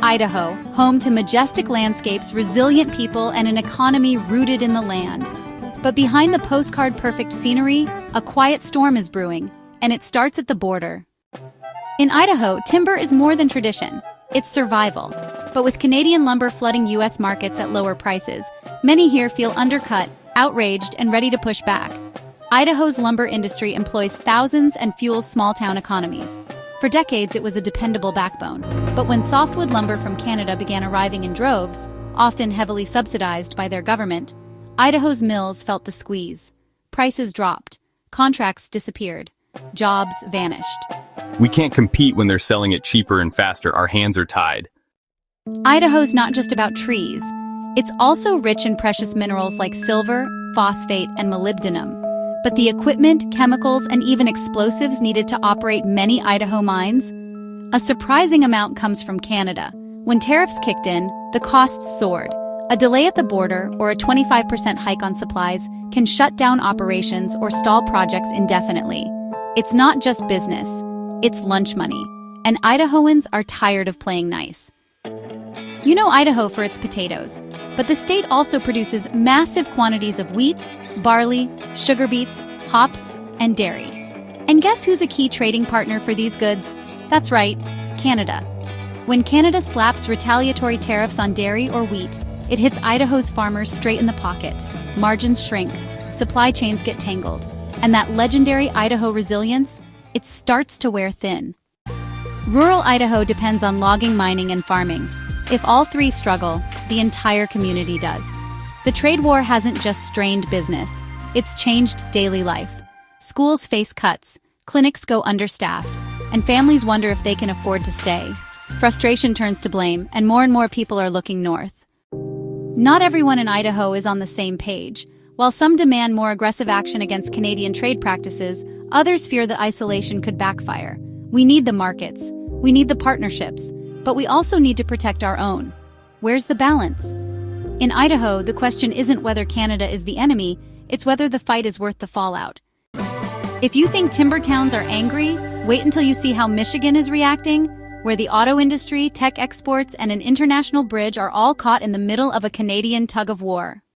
Idaho, home to majestic landscapes, resilient people, and an economy rooted in the land. But behind the postcard-perfect scenery, a quiet storm is brewing, and it starts at the border. In Idaho, timber is more than tradition. It's survival. But with Canadian lumber flooding U.S. markets at lower prices, many here feel undercut, outraged, and ready to push back. Idaho's lumber industry employs thousands and fuels small-town economies. For decades, it was a dependable backbone. But when softwood lumber from Canada began arriving in droves, often heavily subsidized by their government, Idaho's mills felt the squeeze. Prices dropped. Contracts disappeared. Jobs vanished. We can't compete when they're selling it cheaper and faster. Our hands are tied. Idaho's not just about trees. It's also rich in precious minerals like silver, phosphate, and molybdenum. But the equipment, chemicals, and even explosives needed to operate many Idaho mines? A surprising amount comes from Canada. When tariffs kicked in, the costs soared. A delay at the border or a 25% hike on supplies can shut down operations or stall projects indefinitely. It's not just business, it's lunch money. And Idahoans are tired of playing nice. You know Idaho for its potatoes, but the state also produces massive quantities of wheat, barley, sugar beets, hops, and dairy. And guess who's a key trading partner for these goods? That's right, Canada. When Canada slaps retaliatory tariffs on dairy or wheat, it hits Idaho's farmers straight in the pocket. Margins shrink, supply chains get tangled, and that legendary Idaho resilience, it starts to wear thin. Rural Idaho depends on logging, mining, and farming. If all three struggle, the entire community does. The trade war hasn't just strained business, it's changed daily life. Schools face cuts, clinics go understaffed, and families wonder if they can afford to stay. Frustration turns to blame, and more people are looking north. Not everyone in Idaho is on the same page. While some demand more aggressive action against Canadian trade practices, others fear that isolation could backfire. We need the markets, we need the partnerships, but we also need to protect our own. Where's the balance? In Idaho, the question isn't whether Canada is the enemy, it's whether the fight is worth the fallout. If you think timber towns are angry, wait until you see how Michigan is reacting, where the auto industry, tech exports, and an international bridge are all caught in the middle of a Canadian tug-of-war.